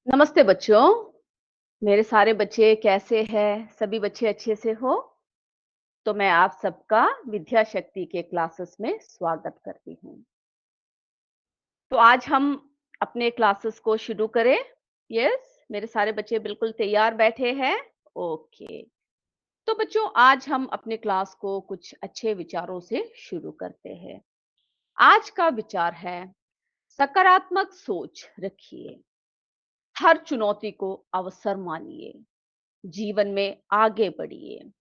नमस्ते बच्चों। मेरे सारे बच्चे कैसे हैं? सभी बच्चे अच्छे से हो? तो मैं आप सबका विद्या शक्ति के क्लासेस में स्वागत करती हूँ। तो आज हम अपने क्लासेस को शुरू करें। यस, मेरे सारे बच्चे बिल्कुल तैयार बैठे हैं। ओके। तो बच्चों, आज हम अपने क्लास को कुछ अच्छे विचारों से शुरू करते हैं। आज का विचार है, सकारात्मक सोच रखिए, हर चुनौती को अवसर मानिए, जीवन में आगे बढ़िए।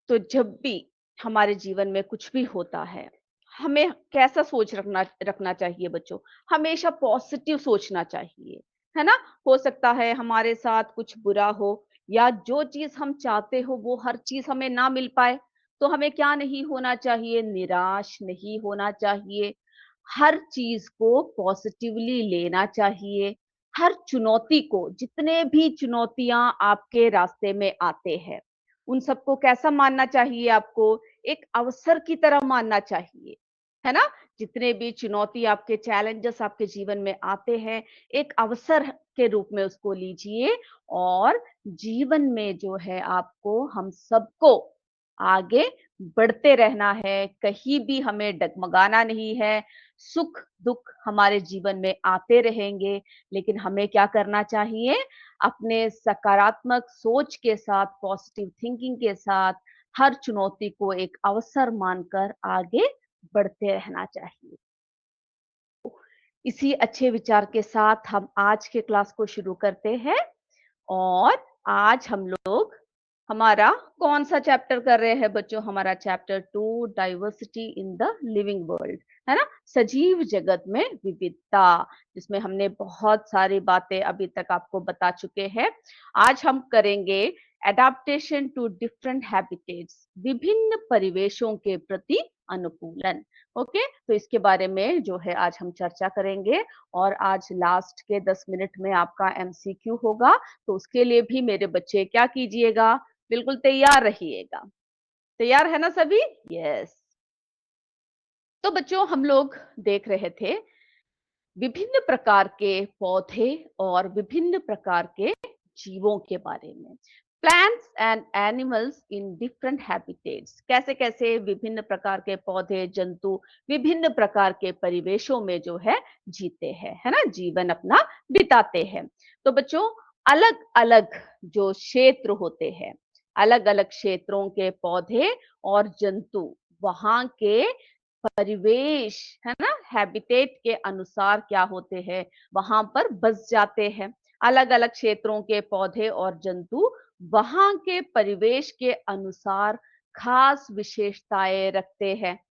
तो जब भी हमारे जीवन में कुछ भी होता है, हमें कैसा सोच रखना रखना चाहिए बच्चों? हमेशा पॉजिटिव सोचना चाहिए, है ना? हो सकता है हमारे साथ कुछ बुरा हो या जो चीज़ हम चाहते हो वो हर चीज़ हमें ना मिल पाए, तो हमें क्या नहीं होना चाहिए? निराश नहीं होना चाहिए। हर चीज़ को पॉजिटिवली लेना चाहिए। हर चुनौती को, जितने भी चुनौतियाँ आपके रास्ते में आते हैं, उन सबको कैसा मानना चाहिए आपको? एक अवसर की तरह मानना चाहिए, है ना? जितने भी चुनौती आपके चैलेंजेस आपके जीवन में आते हैं, एक अवसर के रूप में उसको लीजिए और जीवन में जो है आपको हम सबको आगे बढ़ते रहना है, कहीं भी हमें डगमगाना नहीं है। सुख-दुख हमारे जीवन में आते रहेंगे, लेकिन हमें क्या करना चाहिए? अपने सकारात्मक सोच के साथ, पॉजिटिव थिंकिंग के साथ हर चुनौती को एक अवसर मानकर आगे बढ़ते रहना चाहिए। इसी अच्छे विचार के साथ हम आज के क्लास को शुरू करते हैं और आज हम लोग हमारा कौन सा चैप्टर कर रहे हैं बच्चों? हमारा chapter 2, diversity in the living world, है ना? सजीव जगत में विविधता, जिसमें हमने बहुत सारी बातें अभी तक आपको बता चुके हैं। आज हम करेंगे एडाप्टेशन टू डिफरेंट हैबिटेट्स, विभिन्न परिवेशों के प्रति अनुकूलन। ओके, तो इसके बारे में जो है आज हम चर्चा करेंगे और आज लास्ट के 10 मिनट में आपका एमसीक्यू होगा, तो उसके लिए भी मेरे बच्चे क्या कीजिएगा? बिल्कुल तैयार रहिएगा। तैयार है ना सभी? यस। तो बच्चों, हम लोग देख रहे थे विभिन्न प्रकार के पौधे और विभिन्न प्रकार के जीवों के बारे में। Plants and animals in different habitats, कैसे कैसे विभिन्न प्रकार के पौधे जंतु विभिन्न प्रकार के परिवेशों में जो है जीते हैं, है ना? जीवन अपना बिताते हैं। तो बच्चों, अलग अलग जो क्षेत्र होते हैं, अलग अलग क्षेत्रों के पौधे और जंतु वहां के परिवेश, है ना, हैबिटेट के अनुसार क्या होते हैं, वहां पर बस जाते हैं। अलग अलग क्षेत्रों के पौधे और जंतु वहां के परिवेश के अनुसार खास विशेषताएं रखते हैं।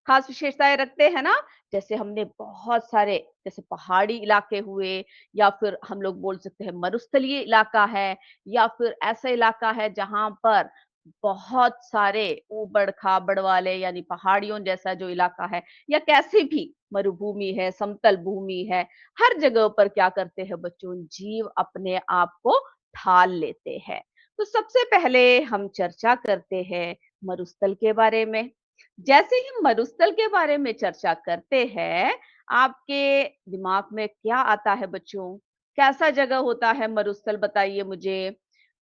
खास विशेषताएं रखते हैं ना? जैसे हमने बहुत सारे, जैसे पहाड़ी इलाके हुए, या फिर हम लोग बोल सकते हैं मरुस्थलीय इलाका है, या फिर ऐसा इलाका है जहां पर बहुत सारे ऊबड़ खाबड़ वाले, यानी पहाड़ियों जैसा जो इलाका है, या कैसे भी मरुभूमि है, समतल भूमि है। हर जगह पर क्या करते हैं बच्चों? जीव अपने आप को ढाल लेते हैं। तो सबसे पहले हम चर्चा करते हैं मरुस्थल के बारे में। जैसे ही मरुस्थल के बारे में चर्चा करते हैं, आपके दिमाग में क्या आता है बच्चों? कैसा जगह होता है मरुस्थल, बताइए मुझे?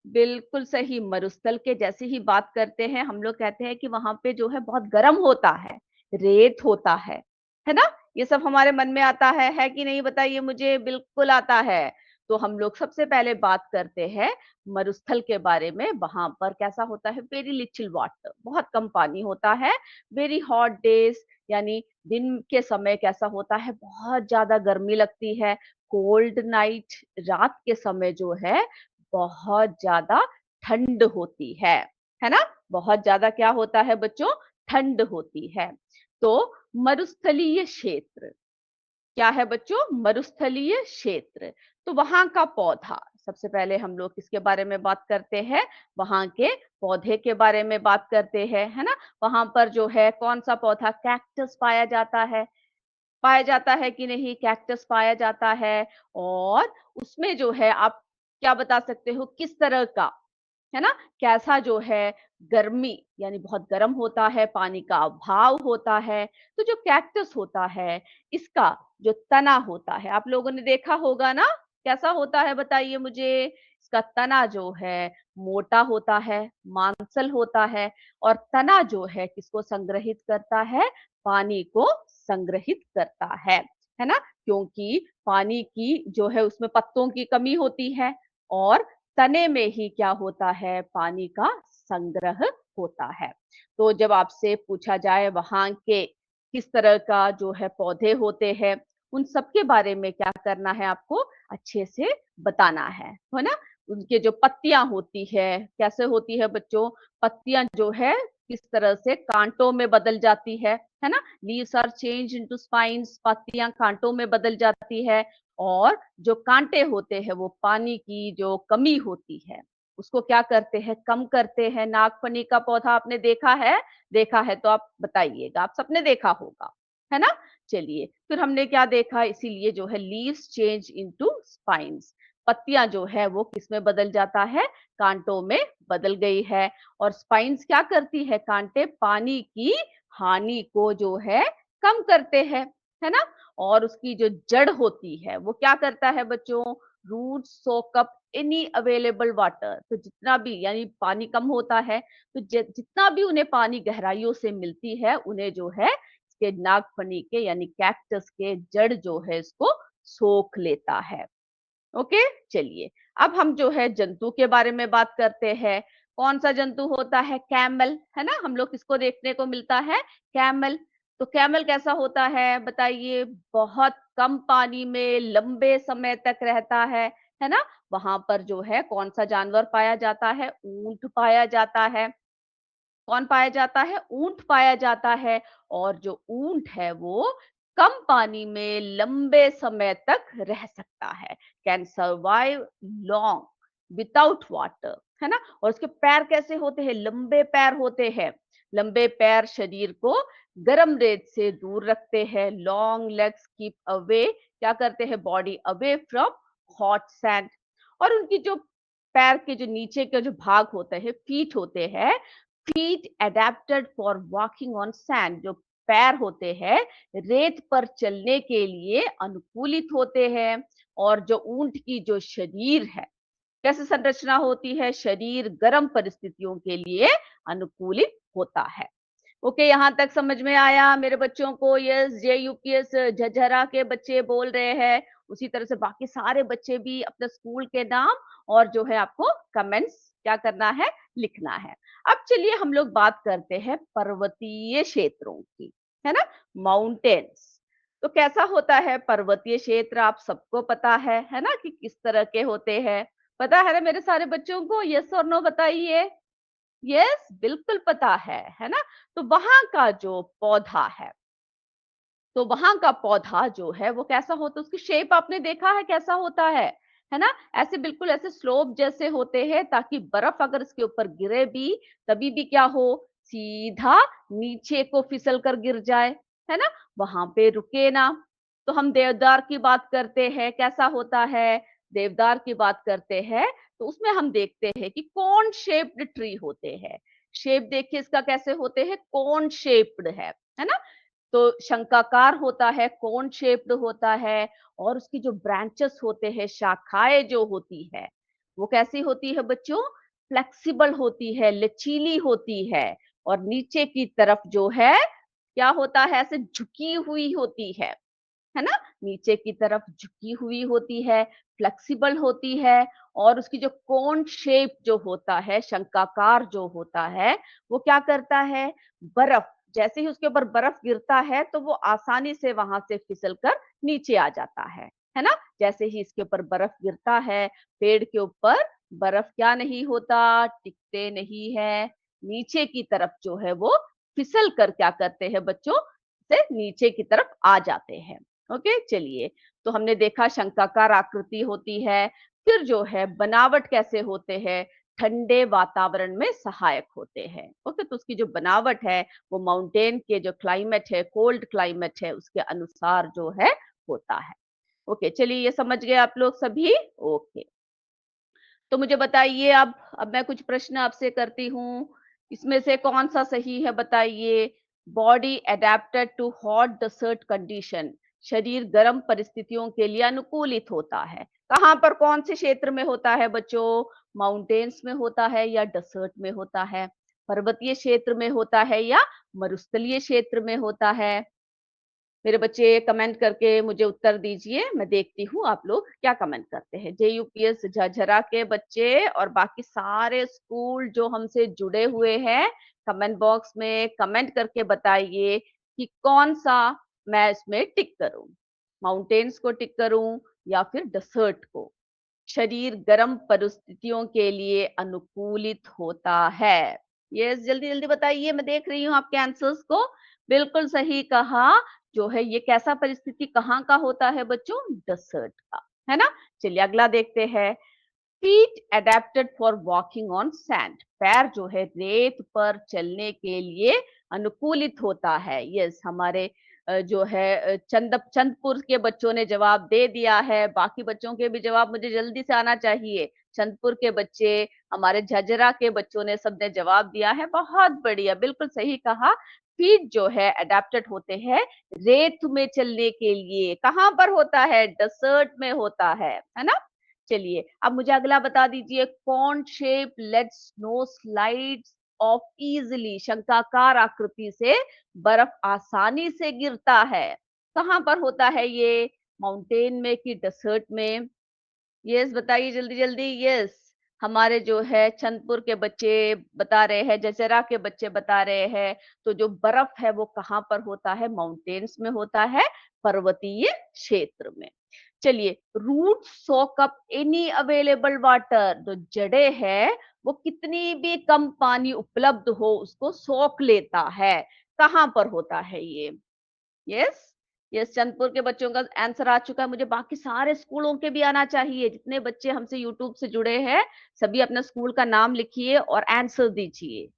बिल्कुल सही, मरुस्थल के जैसे ही बात करते हैं, हम लोग कहते हैं कि वहां पे जो है बहुत गर्म होता है, रेत होता है ना? ये सब हमारे मन में आता है कि नहीं, बताइए मुझे? बिल्कुल आता है। तो हम लोग सबसे पहले बात करते हैं मरुस्थल के बारे में। वहां पर कैसा होता है? वेरी लिटिल वाटर, बहुत कम पानी होता है। वेरी हॉट डेज, यानी दिन के समय कैसा होता है? बहुत ज्यादा गर्मी लगती है। कोल्ड नाइट, रात के समय जो है बहुत ज्यादा ठंड होती है ना? बहुत ज्यादा क्या होता है बच्चों? ठंड होती है। तो मरुस्थलीय क्षेत्र क्या है बच्चों? मरुस्थलीय क्षेत्र। तो वहां का पौधा, सबसे पहले हम लोग किसके बारे में बात करते हैं? वहां के पौधे के बारे में बात करते हैं, है ना? वहां पर जो है कौन सा पौधा? कैक्टस पाया जाता है। पाया जाता है कि नहीं? कैक्टस पाया जाता है। और उसमें जो है आप क्या बता सकते हो किस तरह का, है ना? कैसा जो है गर्मी, यानी बहुत गर्म होता है, पानी का अभाव होता है। तो जो कैक्टस होता है, इसका जो तना होता है, आप लोगों ने देखा होगा ना, कैसा होता है बताइए मुझे? इसका तना जो है मोटा होता है, मांसल होता है और तना जो है किसको संग्रहित करता है? पानी को संग्रहित करता है ना? क्योंकि पानी की जो है उसमें पत्तों की कमी होती है और तने में ही क्या होता है? पानी का संग्रह होता है। तो जब आपसे पूछा जाए वहाँ के किस तरह का जो है पौधे होते हैं, उन सब के बारे में क्या करना है आपको? अच्छे से बताना है ना? उनके जो पत्तियाँ होती है, कैसे होती है बच्चों? पत्तियाँ जो है किस तरह से काँटों में बदल जाती है ना? Leaves are changed into spines, पत्तियाँ काँटों में बदल जाती है और जो काँटे होते हैं वो पानी की जो कमी होती है, उसको क्या करते हैं? कम करते हैं। नागफनी का पौधा आपने देखा है? देखा है तो आप बताइएगा, आप सबने देखा होगा, है ना? चलिए, फिर हमने क्या देखा? इसीलिए जो है लीव्स चेंज इनटू स्पाइन्स, पत्तियाँ जो है वो किसमें बदल जाता है? काँटों में बदल गई है और स्पाइन्स क्या करती है? काँटे पानी की हानि को जो है कम करते हैं, है ना? और उसकी जो जड़ होती है वो क्या करता है बच्चों? रूट्स सोक अप एनी अवेलेबल वाटर, तो जितना भी यानी पानी कम होता है तो जितना भी उन्हें पानी गहराइयों से मिलती है उन्हें जो है इसके नागफनी के यानी कैक्टस के जड़ जो है इसको सोख लेता है। ओके, चलिए अब हम जो है जंतु के बारे में बात करते हैं। कौन सा जंतु होता है? कैमल, है ना? हम लोग किसको देखने को मिलता है? कैमल। तो कैमल कैसा होता है बताइए? बहुत कम पानी में लंबे समय तक रहता है ना? वहां पर जो है कौन सा जानवर पाया जाता है? ऊंट पाया जाता है। कौन पाया जाता है? ऊंट पाया जाता है और जो ऊंट है वो कम पानी में लंबे समय तक रह सकता है, can survive long without water, है ना? और उसके पैर कैसे होते हैं? लंबे पैर होते हैं। लंबे पैर शरीर को गर्म रेत से दूर रखते हैं। लॉन्ग लेग्स कीप अवे, क्या करते हैं? Body away from hot sand. और उनकी जो पैर के जो नीचे के जो भाग होते हैं, फीट होते हैं, feet adapted for walking on sand, जो पैर होते हैं रेत पर चलने के लिए अनुकूलित होते हैं। और जो ऊंट की जो शरीर है, कैसे संरचना होती है? शरीर गर्म परिस्थितियों के लिए अनुकूलित होता है। ओके, यहाँ तक समझ में आया मेरे बच्चों को? यस, जे यूपीएस झझरा के बच्चे बोल रहे हैं। उसी तरह से बाकी सारे बच्चे भी अपने स्कूल के नाम और जो है आपको कमेंट्स क्या करना है? लिखना है। अब चलिए हम लोग बात करते हैं पर्वतीय क्षेत्रों की, है ना? माउंटेन्स। तो कैसा होता है पर्वतीय क्षेत्र? आप सबको पता है ना कि किस तरह के होते हैं? पता है ना मेरे सारे बच्चों को? यस और नो बताइए। यस, बिल्कुल पता है ना? तो वहां का जो पौधा तो वहां का पौधा जो है वो कैसा होता है? उसकी शेप आपने देखा है कैसा होता है ना? ऐसे बिल्कुल ऐसे स्लोप जैसे होते हैं ताकि बर्फ अगर इसके ऊपर गिरे भी तभी भी क्या हो? सीधा नीचे को फिसल कर गिर जाए, है ना? वहां पे रुके ना। तो हम देवदार की बात करते हैं, कैसा होता है? देवदार की बात करते हैं तो उसमें हम देखते हैं कि कौन शेप्ड ट्री होते हैं। शेप देखिए इसका कैसे होते हैं? कौन शेप्ड है ना? तो शंकाकार होता है, कोन शेप्ड होता है और उसकी जो ब्रांचेस होते हैं, शाखाएं जो होती है, वो कैसी होती है बच्चों? फ्लेक्सिबल होती है, लचीली होती है और नीचे की तरफ जो है क्या होता है? ऐसे झुकी हुई होती है ना? नीचे की तरफ झुकी हुई होती है, फ्लेक्सिबल होती है और उसकी जो कोन शेप जो होता है, शंकाकार जो होता है, वो क्या करता है? बर्फ जैसे ही उसके ऊपर बर्फ गिरता है तो वो आसानी से वहां से फिसल कर नीचे आ जाता है ना? जैसे ही इसके ऊपर बर्फ गिरता है, पेड़ के ऊपर बर्फ क्या नहीं होता? टिकते नहीं है। नीचे की तरफ जो है वो फिसल कर क्या करते हैं बच्चों? से नीचे की तरफ आ जाते हैं। ओके, चलिए। तो हमने देखा शंक्वाकार आकृति होती है। फिर जो है बनावट कैसे होते हैं? ठंडे वातावरण में सहायक होते हैं। ओके, तो उसकी जो बनावट है वो माउंटेन के जो क्लाइमेट है, कोल्ड क्लाइमेट है, उसके अनुसार जो है होता है। ओके, चलिए ये समझ गए आप लोग सभी? ओके, तो मुझे बताइए अब मैं कुछ प्रश्न आपसे करती हूँ। इसमें से कौन सा सही है बताइए? Body adapted to hot desert condition, शरीर गर्म परिस्थितियों के लिए अनुकूलित होता है। कहाँ पर कौन से क्षेत्र में होता है बच्चों? माउंटेन्स में होता है या डेजर्ट में होता है? पर्वतीय क्षेत्र में होता है या मरुस्थलीय क्षेत्र में होता है? मेरे बच्चे कमेंट करके मुझे उत्तर दीजिए, मैं देखती हूँ आप लोग क्या कमेंट करते हैं। जेयूपीएस झज्जरा के बच्चे और बाकी सारे स्कूल जो हमसे जुड़े हुए हैं, कमेंट बॉक्स में कमेंट करके बताइए कि कौन-सा मैं इसमें टिक करूँ? माउंटेन्स को टिक करूँ या फिर डेजर्ट को? शरीर गर्म परिस्थितियों के लिए अनुकूलित होता है। यस, जल्दी-जल्दी बताइए, मैं देख रही हूँ आपके आंसर्स को। बिल्कुल सही कहा, जो है ये कैसा परिस्थिति कहाँ का होता है बच्चों? डेजर्ट का, है ना? चलिए अगला देखते हैं। Feet adapted for walking on sand, पैर जो है रेत पर चलने के लिए अनुकूलित होता है। यस, हमारे जो है चंदपुर के बच्चों ने जवाब दे दिया है। बाकी बच्चों के भी जवाब मुझे जल्दी से आना चाहिए। चंदपुर के बच्चे, हमारे झजरा के बच्चों ने सबने जवाब दिया है। बहुत बढ़िया, बिल्कुल सही कहा। फीट जो है अडेप्टेड होते हैं रेत में चलने के लिए। कहाँ पर होता है? डेजर्ट में होता है ना? चलिए, अब मुझे अगला बता दीजिए। कौन shape let snow slides off easily, शंकाकार आकृति से बर्फ आसानी से गिरता है। कहाँ पर होता है ये? माउंटेन में कि डेजर्ट में? यस, बताइए जल्दी-जल्दी। यस, हमारे जो है चंदपुर के बच्चे बता रहे हैं, जसरा के बच्चे बता रहे हैं। तो जो बर्फ है वो कहाँ पर होता है? माउंटेन्स में होता है, पर्वतीय क्षेत्र में। चलिए, रूट सोक अप एनी अवेलेबल वाटर, जो जड़ें हैं वो कितनी भी कम पानी उपलब्ध हो उसको सोख लेता है। कहाँ पर होता है ये? यस, यस, चंदपुर के बच्चों का आंसर आ चुका है। मुझे बाकी सारे स्कूलों के भी आना चाहिए। जितने बच्चे हमसे यूट्यूब से जुड़े हैं, सभी अपना स्कूल का नाम लिखिए और आंसर दीजिए।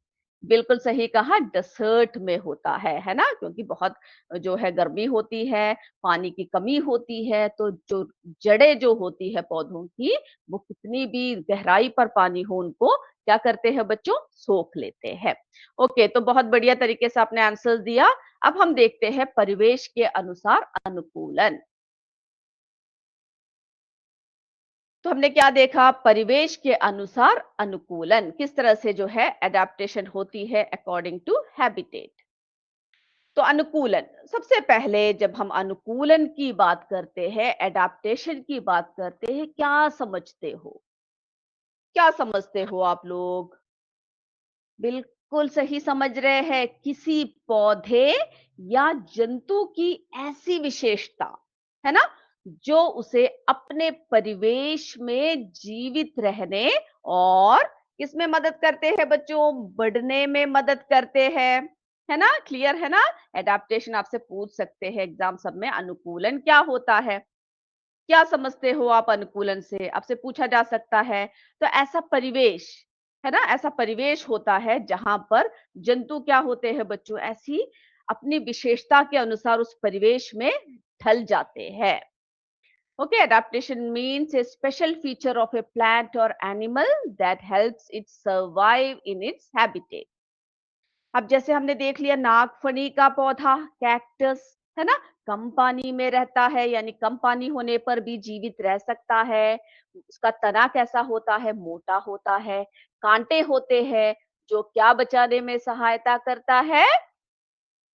बिल्कुल सही कहा, डेजर्ट में होता है ना? क्योंकि बहुत जो है गर्मी होती है, पानी की कमी होती है, तो जो जड़ें जो होती है पौधों की, वो कितनी भी गहराई पर पानी हो उनको क्या करते हैं बच्चों? सोख लेते हैं। ओके, तो बहुत बढ़िया तरीके से आपने आंसर दिया। अब हम देखते हैं परिवेश के अनुसार अनुकूलन। तो हमने क्या देखा? परिवेश के अनुसार अनुकूलन किस तरह से जो है एडेप्टेशन होती है अकॉर्डिंग टू हैबिटेट। तो अनुकूलन, सबसे पहले जब हम अनुकूलन की बात करते हैं, एडेप्टेशन की बात करते हैं, क्या समझते हो? क्या समझते हो आप लोग? बिल्कुल सही समझ रहे हैं। किसी पौधे या जंतु की ऐसी विशेषता, है ना? जो उसे अपने परिवेश में जीवित रहने और किसमें मदद करते हैं बच्चों? बढ़ने में मदद करते हैं, है ना? क्लियर है ना? एडेप्टेशन आपसे पूछ सकते हैं एग्जाम सब में, अनुकूलन क्या होता है? क्या समझते हो आप अनुकूलन से? आपसे पूछा जा सकता है। तो ऐसा परिवेश, है ना? ऐसा परिवेश होता है जहाँ पर जंतु क्या होते हैं बच्चों? ऐसी अपनी विशेषता के अनुसार उस परिवेश में ढल जाते हैं। Okay, adaptation means a special feature of a plant or animal that helps it survive in its habitat. अब जैसे हमने देख लिया नागफनी का पौधा, कैक्टस, है ना? कम पानी में रहता है, यानी कम पानी होने पर भी जीवित रह सकता है। उसका तना कैसा होता है? मोटा होता है। कांटे होते हैं जो क्या बचाने में सहायता करता है?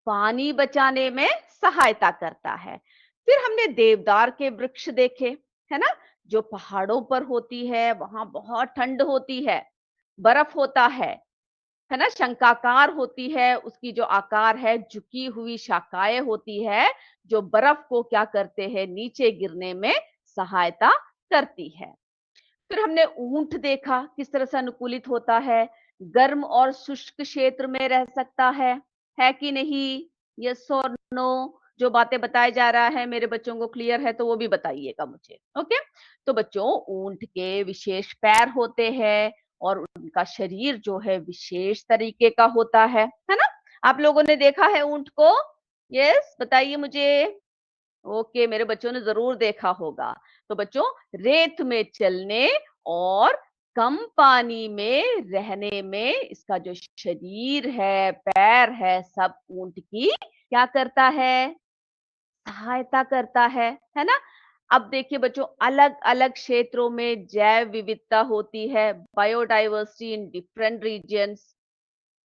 पानी बचाने में सहायता करता है। फिर हमने देवदार के वृक्ष देखे, है ना? जो पहाड़ों पर होती है, वहां बहुत ठंड होती है, बर्फ होता है ना? शंकाकार होती है, उसकी जो आकार है, झुकी हुई शाखाएं होती है, जो बर्फ को क्या करते हैं? नीचे गिरने में सहायता करती है। फिर हमने ऊंट देखा, किस तरह से अनुकूलित होता है। गर्म और शुष्क क्षेत्र में रह सकता है कि नहीं? यस और नो? जो बातें बताया जा रहा है मेरे बच्चों को क्लियर है तो वो भी बताइएगा मुझे। ओके, तो बच्चों ऊंट के विशेष पैर होते हैं और उनका शरीर जो है विशेष तरीके का होता है ना? आप लोगों ने देखा है ऊंट को? यस, बताइए मुझे। ओके, मेरे बच्चों ने जरूर देखा होगा। तो बच्चों, रेत में चलने और कम पानी में रहने में इसका जो शरीर है, पैर है, सब ऊंट की क्या करता है? सहायता करता है ना? अब देखिए बच्चों, अलग-अलग क्षेत्रों में जैव विविधता होती है, बायोडायवर्सिटी इन डिफरेंट रीजन्स।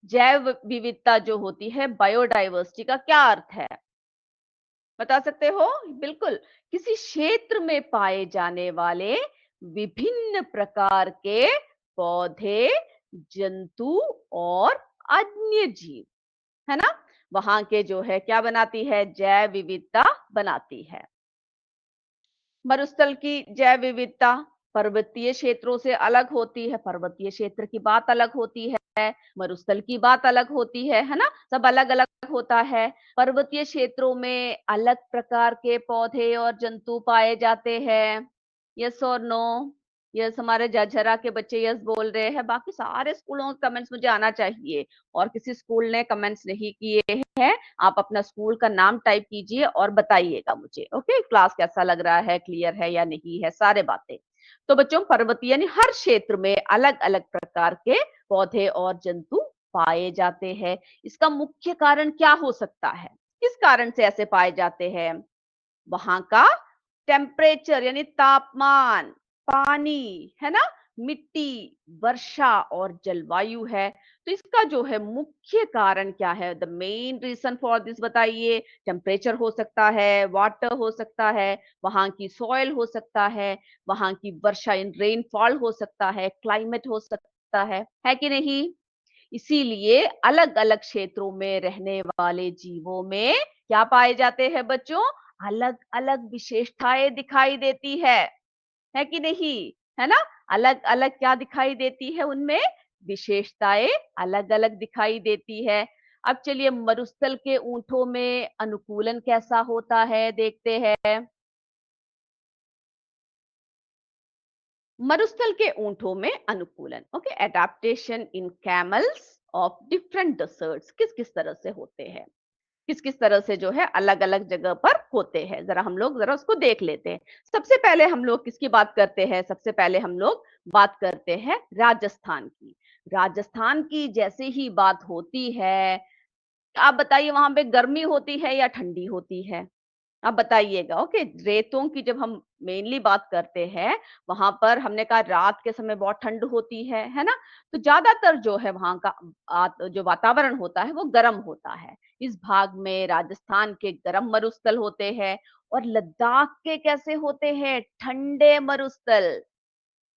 जैव विविधता जो होती है, बायोडायवर्सिटी का क्या अर्थ है? बता सकते हो? बिल्कुल, किसी क्षेत्र में पाए जाने वाले विभिन्न प्रकार के पौधे, जंतु और अन्य जीव, है ना? वहाँ के जो है क्या बनाती है? जैव विविधता बनाती है। मरुस्थल की जैव विविधता पर्वतीय क्षेत्रों से अलग होती है। पर्वतीय क्षेत्र की बात अलग होती है, मरुस्थल की बात अलग होती है ना? सब अलग-अलग होता है। पर्वतीय क्षेत्रों में अलग प्रकार के पौधे और जंतु पाए जाते हैं। यस और नो? यस, हमारे झज्जरा के बच्चे यस बोल रहे हैं। बाकी सारे स्कूलों के कमेंट्स मुझे आना चाहिए, और किसी स्कूल ने कमेंट्स नहीं किए हैं। आप अपना स्कूल का नाम टाइप कीजिए और बताइएगा मुझे। ओके, क्लास कैसा लग रहा है, क्लियर है या नहीं है, सारे बातें। तो बच्चों, पर्वतीय यानी हर क्षेत्र में अलग अलग प्रकार के पौधे और जंतु पाए जाते हैं। इसका मुख्य कारण क्या हो सकता है? किस कारण से ऐसे पाए जाते हैं? वहां का टेम्परेचर यानी तापमान, पानी, है ना, मिट्टी, वर्षा और जलवायु है। तो इसका जो है मुख्य कारण क्या है? The main reason for this बताइए। टेम्परेचर हो सकता है, वाटर हो सकता है, वहां की सॉइल हो सकता है, वहां की वर्षा इन रेनफॉल हो सकता है, क्लाइमेट हो सकता है कि नहीं? इसीलिए अलग अलग क्षेत्रों में रहने वाले जीवों में क्या पाए जाते हैं बच्चों? अलग अलग विशेषताएं दिखाई देती है कि नहीं? है ना? अलग अलग क्या दिखाई देती है उनमें? विशेषताएं अलग अलग दिखाई देती है। अब चलिए, मरुस्थल के ऊंटों में अनुकूलन कैसा होता है देखते हैं। मरुस्थल के ऊंटों में अनुकूलन, okay, adaptation in camels of different deserts किस किस तरह से होते हैं, किस किस तरह से जो है अलग अलग जगह पर होते हैं, जरा हम लोग जरा उसको देख लेते हैं। सबसे पहले हम लोग किसकी बात करते हैं? सबसे पहले हम लोग बात करते हैं राजस्थान की। राजस्थान की जैसे ही बात होती है, आप बताइए वहां पे गर्मी होती है या ठंडी होती है? आप बताइएगा। ओके, रेतों की जब हम मेनली बात करते हैं, वहां पर हमने कहा रात के समय बहुत ठंड होती है ना? तो ज्यादातर जो है वहां का जो वातावरण होता है वो गर्म होता है। इस भाग में राजस्थान के गर्म मरुस्थल होते हैं, और लद्दाख के कैसे होते हैं? ठंडे मरुस्थल,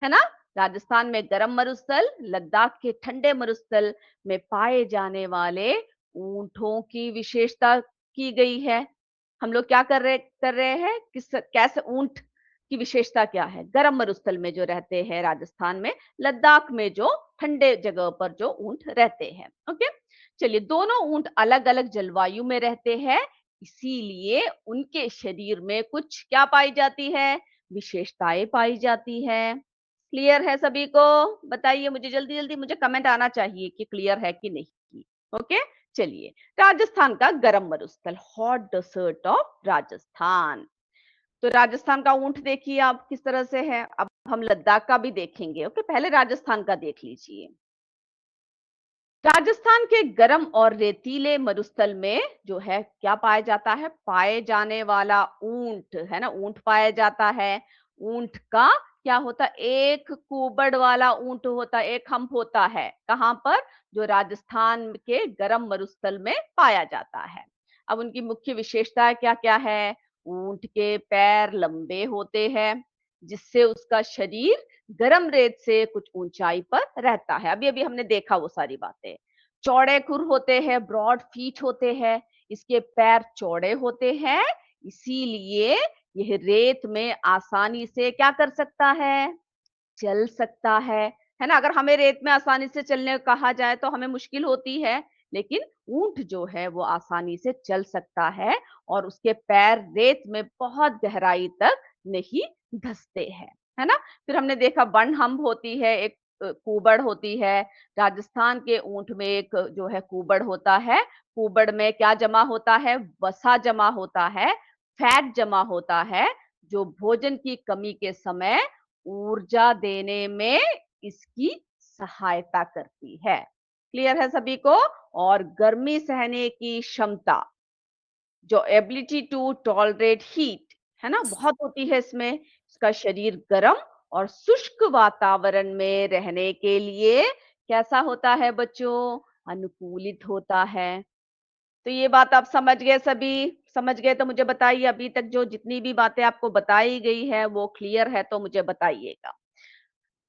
है ना? राजस्थान में गर्म मरुस्थल, लद्दाख के ठंडे मरुस्थल में पाए जाने वाले ऊंटों की विशेषता की गई है। हम लोग क्या कर रहे हैं, किस कैसे ऊंट की विशेषता क्या है? गर्म मरुस्थल में जो रहते हैं राजस्थान में, लद्दाख में जो ठंडे जगह पर जो ऊंट रहते हैं। ओके, चलिए, दोनों ऊंट अलग अलग जलवायु में रहते हैं, इसीलिए उनके शरीर में कुछ क्या पाई जाती है? विशेषताएं पाई जाती है। क्लियर है सभी को? बताइए मुझे, जल्दी जल्दी मुझे कमेंट आना चाहिए कि क्लियर है कि नहीं। ओके, चलिए, राजस्थान का गर्म मरुस्थल, हॉट डेजर्ट ऑफ राजस्थान। तो राजस्थान का ऊंट देखिए आप किस तरह से है। अब हम लद्दाख का भी देखेंगे। ओके, पहले राजस्थान का देख लीजिए। राजस्थान के गर्म और रेतीले मरुस्थल में जो है क्या पाया जाता है? पाए जाने वाला ऊंट, है ना, ऊंट पाया जाता है। ऊंट का क्या होता है? एक कुबड़ वाला ऊंट होता है, एक हम्प होता है। कहां पर? जो राजस्थान के गर्म मरुस्थल में पाया जाता है। अब उनकी मुख्य विशेषता क्या क्या है? ऊंट के पैर लंबे होते हैं, जिससे उसका शरीर गर्म रेत से कुछ ऊंचाई पर रहता है। अभी अभी हमने देखा वो सारी बातें। चौड़े खुर होते हैं, ब्रॉड फीट होते हैं, इसके पैर चौड़े होते हैं, इसीलिए यह रेत में आसानी से क्या कर सकता है? चल सकता है ना? अगर हमें रेत में आसानी से चलने को कहा जाए तो हमें मुश्किल होती है, लेकिन ऊंट जो है वो आसानी से चल सकता है, और उसके पैर रेत में बहुत गहराई तक नहीं धंसते हैं, है ना? फिर हमने देखा वन हम्प होती है, एक कुबड़ होती है। राजस्थान के ऊंट में एक जो है कुबड़ होता है। कुबड़ में क्या जमा होता है? वसा जमा होता है, फैट जमा होता है, जो भोजन की कमी के समय ऊर्जा देने में इसकी सहायता करती है। क्लियर है सभी को? और गर्मी सहने की क्षमता, जो एबिलिटी टू टॉलरेट हीट, है ना? बहुत होती है इसमें। इसका शरीर गर्म और शुष्क वातावरण में रहने के लिए कैसा होता है बच्चों? अनुकूलित होता है। तो ये बात आप समझ गए सभी? समझ गए तो मुझे बताइए, अभी तक जो जितनी भी बातें आपको बताई गई है वो क्लियर है तो मुझे बताइएगा।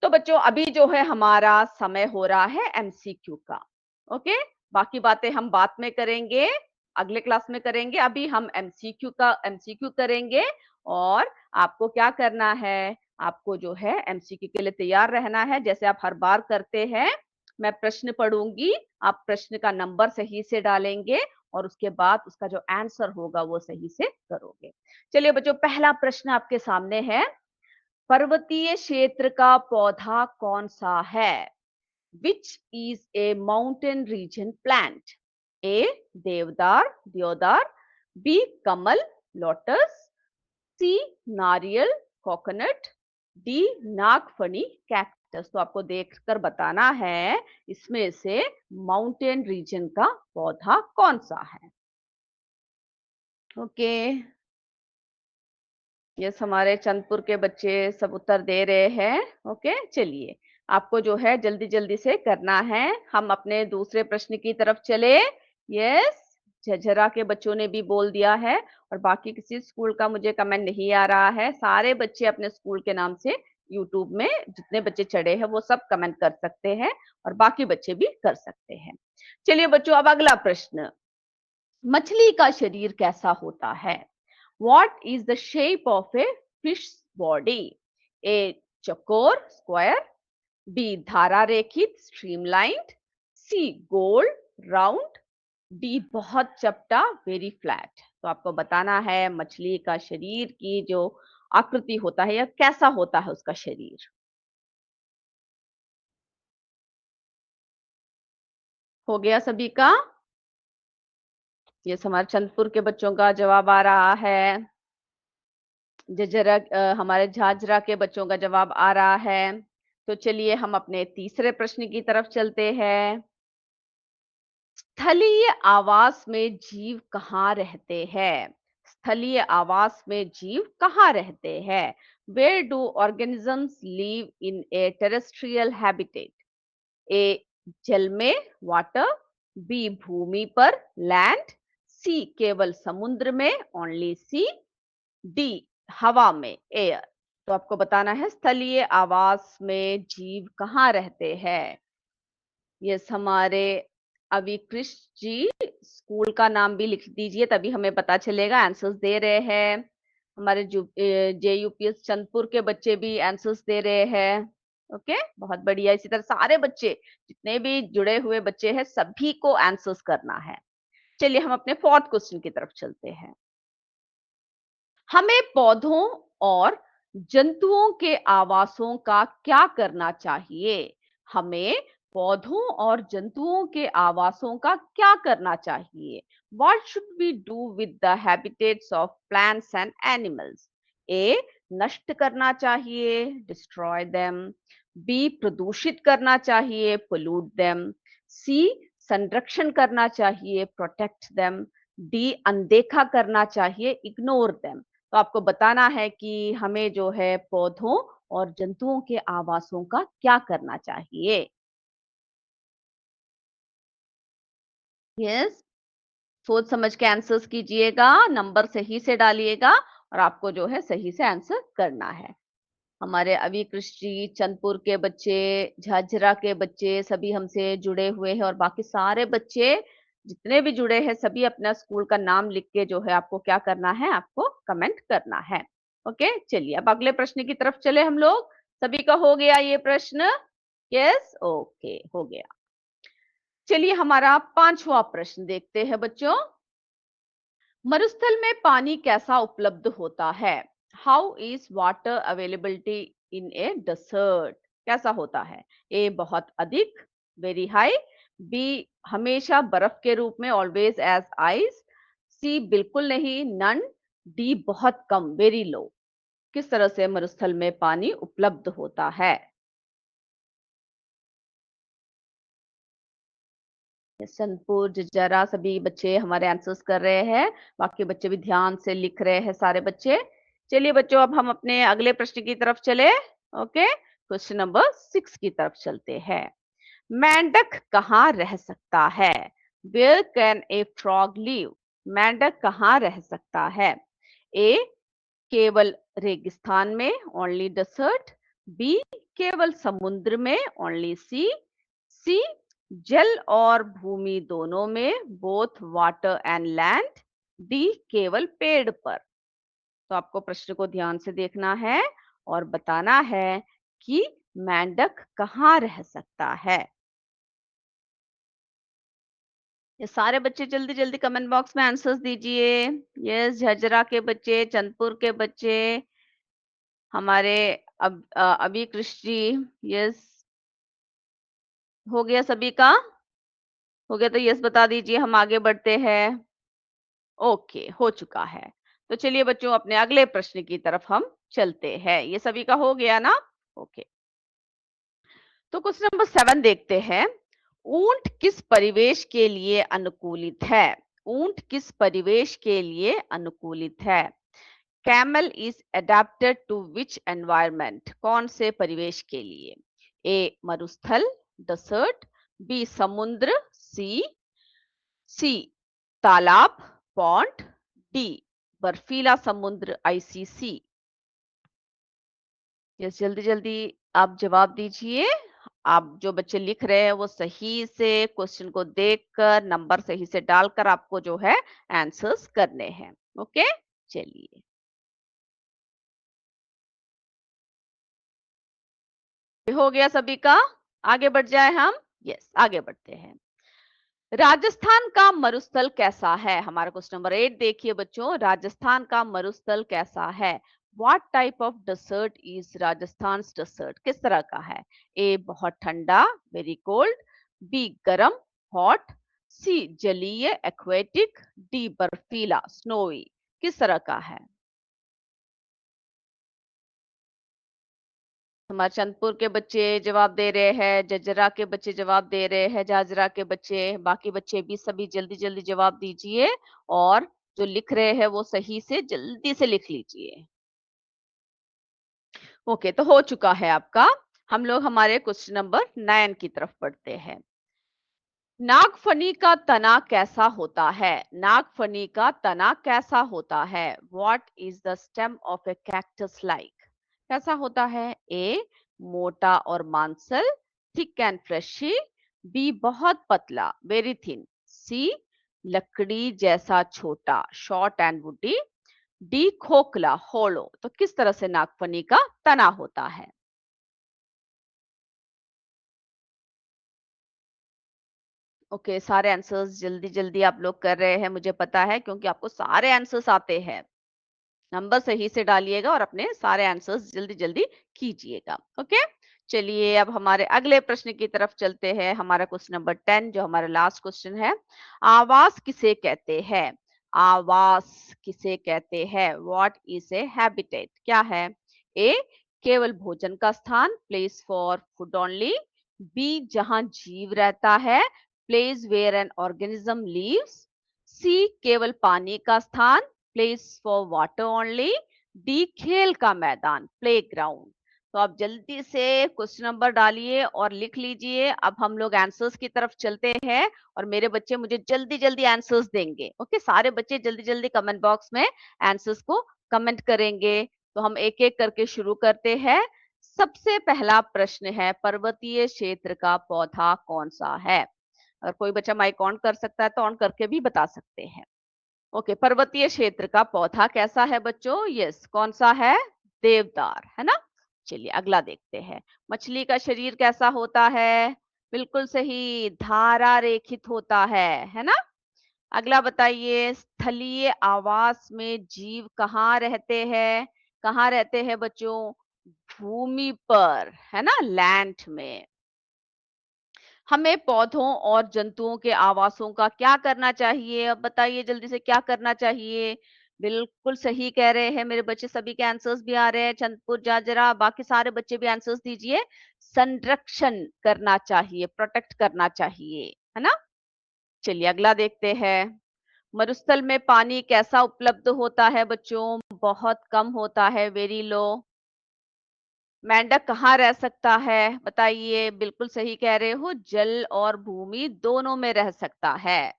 तो बच्चों अभी जो है हमारा समय हो रहा है एमसीक्यू का। ओके, बाकी बातें हम बाद में करेंगे, अगले क्लास में करेंगे। अभी हम एमसीक्यू करेंगे। और आपको क्या करना है, आपको जो है एमसीक्यू के लिए तैयार रहना है, जैसे आप हर बार करते हैं। मैं प्रश्न पढ़ूंगी, आप प्रश्न का नंबर सही से डालेंगे और उसके बाद उसका जो आंसर होगा वो सही से करोगे। चलिए बच्चों, पहला प्रश्न आपके सामने है। पर्वतीय क्षेत्र का पौधा कौन सा है? Which is a mountain region plant? A देवदार देवदार, बी कमल लोटस, सी नारियल कोकोनट, डी नागफनी कैक्टस। तो आपको देखकर बताना है इसमें से माउंटेन रीजन का पौधा कौन सा है। ओके, यस, हमारे चंदपुर के बच्चे सब उत्तर दे रहे हैं। ओके, चलिए आपको जो है जल्दी जल्दी से करना है। हम अपने दूसरे प्रश्न की तरफ चले। यस, झझरा के बच्चों ने भी बोल दिया है। और बाकी किसी स्कूल का मुझे कमेंट नहीं आ रहा है। सारे बच्चे अपने स्कूल के नाम से यूट्यूब में जितने बच्चे चढ़े हैं वो सब कमेंट कर सकते हैं और बाकी बच्चे भी कर सकते हैं। चलिए बच्चों, अब अगला प्रश्न। मछली का शरीर कैसा होता है? What is the shape of a fish body? A चौकोर स्क्वायर, B धारा रेखित streamlined, C गोल राउंड, D बहुत चपटा वेरी फ्लैट। तो आपको बताना है मछली का शरीर की जो आकृति होता है या कैसा होता है उसका शरीर। हो गया सभी का? ये हमारे चंदपुर के बच्चों का जवाब आ रहा है। जजरा हमारे झाझरा के बच्चों का जवाब आ रहा है। तो चलिए हम अपने तीसरे प्रश्न की तरफ चलते हैं। स्थलीय आवास में जीव कहाँ रहते हैं? स्थलीय आवास में जीव कहाँ रहते हैं? Where do organisms live in a terrestrial habitat? A जल में वाटर, बी भूमि पर लैंड, सी केवल समुद्र में ओनली सी, डी हवा में एयर। तो आपको बताना है स्थलीय आवास में जीव कहाँ रहते हैं। यस, हमारे अविकृष्ट जी, स्कूल का नाम भी लिख दीजिए तभी हमें पता चलेगा। आंसर्स दे रहे हैं हमारे जेयूपीएस चंदपुर के बच्चे भी आंसर्स दे रहे हैं। ओके, बहुत बढ़िया। इसी तरह सारे बच्चे जितने भी जुड़े हुए बच्चे हैं सभी को आंसर्स करना है। चलिए हम अपने फोर्थ क्वेश्चन की तरफ चलते हैं। हमें पौधों और जंतुओं के आवासों का क्या करना चाहिए? हमें पौधों और जंतुओं के आवासों का क्या करना चाहिए? What should we do with the habitats of plants and animals? A नष्ट करना चाहिए, destroy them. B प्रदूषित करना चाहिए, pollute them. C संरक्षण करना चाहिए, protect them. D अनदेखा करना चाहिए, ignore them. तो आपको बताना है कि हमें जो है पौधों और जंतुओं के आवासों का क्या करना चाहिए। यस, सोच समझ के आंसर्स कीजिएगा, नंबर सही से डालिएगा और आपको जो है सही से आंसर करना है। हमारे अविकृष्ट जी, चंदपुर के बच्चे, झाझरा के बच्चे सभी हमसे जुड़े हुए हैं और बाकी सारे बच्चे जितने भी जुड़े हैं सभी अपना स्कूल का नाम लिख के जो है आपको क्या करना है, आपको कमेंट करना है। ओके, चलिए अब अगले प्रश्न की तरफ चले हम लोग। सभी का हो गया ये प्रश्न? यस, ओके, हो गया। चलिए हमारा पांचवा प्रश्न देखते हैं बच्चों। मरुस्थल में पानी कैसा उपलब्ध होता है? How is water availability in a desert? कैसा होता है? ए बहुत अधिक वेरी हाई, बी हमेशा बर्फ के रूप में ऑलवेज एज आइस, सी बिल्कुल नहीं नन, डी बहुत कम वेरी लो। किस तरह से मरुस्थल में पानी उपलब्ध होता है? सनपुर जरा सभी बच्चे हमारे आंसर्स कर रहे हैं। बाकी बच्चे भी ध्यान से लिख रहे हैं सारे बच्चे। चलिए बच्चों, अब हम अपने अगले प्रश्न की तरफ चले। ओके, क्वेश्चन नंबर 6 की तरफ चलते हैं। मेंढक कहाँ रह सकता है? Where can a frog live? मेंढक कहाँ रह सकता है? ए, केवल रेगिस्तान में, ओनली डेजर्ट। बी, केवल समुद्र में, ओनली सी। सी, जल और भूमि दोनों में, both water and land. D, केवल पेड़ पर। तो आपको प्रश्न को ध्यान से देखना है और बताना है कि मेंढक कहाँ रह सकता है। ये सारे बच्चे जल्दी जल्दी कमेंट बॉक्स में आंसर्स दीजिए। यस, झज्जरा के बच्चे, चंदपुर के बच्चे, हमारे अभी कृष्ण जी। यस, हो गया सभी का? हो गया तो यस बता दीजिए, हम आगे बढ़ते हैं। ओके, हो चुका है। तो चलिए बच्चों, अपने अगले प्रश्न की तरफ हम चलते हैं। ये सभी का हो गया ना? ओके, तो क्वेश्चन नंबर 7 देखते हैं। ऊंट किस परिवेश के लिए अनुकूलित है? ऊंट किस परिवेश के लिए अनुकूलित है? Camel is adapted to which environment? कौन से परिवेश के लिए? ए, मरुस्थल, डेसर्ट। बी, समुद्र, सी। सी, तालाब, पॉन्ड। डी, बर्फीला समुद्र, आईसीसी। यस, जल्दी जल्दी आप जवाब दीजिए। आप जो बच्चे लिख रहे हैं वो सही से क्वेश्चन को देखकर नंबर सही से डालकर आपको जो है आंसर्स करने हैं। ओके, चलिए। हो गया सभी का? आगे बढ़ जाए हम। यस, आगे बढ़ते हैं। राजस्थान का मरुस्थल कैसा है? हमारा क्वेश्चन नंबर 8 देखिए बच्चों। राजस्थान का मरुस्थल कैसा है? What type of desert is Rajasthan desert? किस तरह का है? ए, बहुत ठंडा, वेरी कोल्ड। बी, गर्म, हॉट। सी, जलीय, एक्वेटिक। डी, बर्फीला, स्नोवी। किस तरह का है? हमारे चंदपुर के बच्चे जवाब दे रहे हैं, जजरा के बच्चे जवाब दे रहे हैं, जाजरा के बच्चे, बाकी बच्चे भी सभी जल्दी जल्दी जवाब दीजिए। और जो लिख रहे हैं वो सही से जल्दी से लिख लीजिए। ओके, तो हो चुका है आपका। हम लोग हमारे क्वेश्चन नंबर 9 की तरफ बढ़ते हैं। नागफनी का तना कैसा होता है? नागफनी का तना कैसा होता है? What is the stem of A cactus like? कैसा होता है? ए, मोटा और मांसल, थिक एंड फ्रेशी। बी, बहुत पतला, वेरी थिन। सी, लकड़ी जैसा छोटा, शॉर्ट एंड वुडी। डी, खोखला, होलो। तो किस तरह से नागफनी का तना होता है? ओके, सारे आंसर्स जल्दी जल्दी आप लोग कर रहे हैं, मुझे पता है, क्योंकि आपको सारे आंसर्स आते हैं। नंबर सही से डालिएगा और अपने सारे आंसर्स जल्दी जल्दी कीजिएगा। ओके, चलिए अब हमारे अगले प्रश्न की तरफ चलते हैं। हमारा क्वेश्चन नंबर 10 जो हमारा लास्ट क्वेश्चन है। आवास किसे कहते हैं? आवास किसे कहते हैं? What is a habitat? क्या है? ए, केवल भोजन का स्थान, place for food only. B, जहां जीव रहता है, place where an organism lives. C, केवल पानी का स्थान, place for water only. D, खेल का मैदान, प्ले ग्राउंड। तो आप जल्दी से क्वेश्चन नंबर डालिए और लिख लीजिए। अब हम लोग आंसर्स की तरफ चलते हैं और मेरे बच्चे मुझे जल्दी जल्दी आंसर्स देंगे। ओके, सारे बच्चे जल्दी जल्दी कमेंट बॉक्स में आंसर्स को कमेंट करेंगे। तो हम एक एक करके शुरू करते हैं। सबसे पहला प्रश्न है, पर्वतीय क्षेत्र का पौधा कौन सा है? अगर कोई बच्चा माइक ऑन कर सकता है तो ऑन करके भी बता सकते हैं। ओके, पर्वतीय क्षेत्र का पौधा कैसा है बच्चों? यस, कौन सा है? देवदार, है ना? चलिए अगला देखते हैं। मछली का शरीर कैसा होता है? बिल्कुल सही, धारा रेखित होता है ना? अगला बताइए, स्थलीय आवास में जीव कहाँ रहते हैं? कहाँ रहते हैं बच्चों? भूमि पर, है ना, लैंड में। हमें पौधों और जंतुओं के आवासों का क्या करना चाहिए? अब बताइए जल्दी से, क्या करना चाहिए? बिल्कुल सही कह रहे हैं मेरे बच्चे, सभी के आंसर्स भी आ रहे हैं। चंदपुर, जाजरा, बाकी सारे बच्चे भी आंसर्स दीजिए। संरक्षण करना चाहिए, प्रोटेक्ट करना चाहिए, है ना? चलिए अगला देखते हैं। मरुस्थल में पानी कैसा उपलब्ध होता है बच्चों? बहुत कम होता है, वेरी लो। मेंढक कहाँ रह सकता है? बताइए, बिल्कुल सही कह रहे हो, जल और भूमि दोनों में रह सकता है।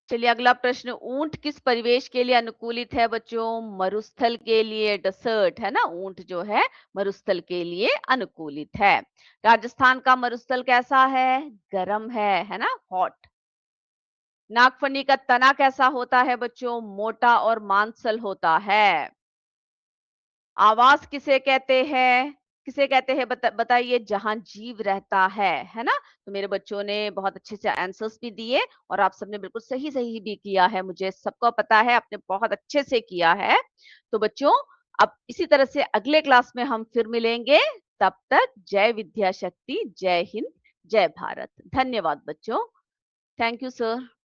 चलिए अगला प्रश्न, ऊंट किस परिवेश के लिए अनुकूलित है बच्चों? मरुस्थल के लिए, डेसर्ट है ना, ऊंट जो है मरुस्थल के लिए अनुकूलित है। राजस्थान का मरुस्थल कैसा है? गर्म है ना, हॉट। नागफनी का तना कैसा होता है बच्चों? मोटा और मांसल होता है। आवास किसे कहते हैं? किसे कहते हैं बताइए, जहां जीव रहता है ना? तो मेरे बच्चों ने बहुत अच्छे से आंसर्स भी दिए और आप सबने बिल्कुल सही सही भी किया है, मुझे सबको पता है आपने बहुत अच्छे से किया है। तो बच्चों, अब इसी तरह से अगले क्लास में हम फिर मिलेंगे। तब तक जय विद्या शक्ति, जय हिंद, जय भारत। धन्यवाद बच्चों। Thank you sir.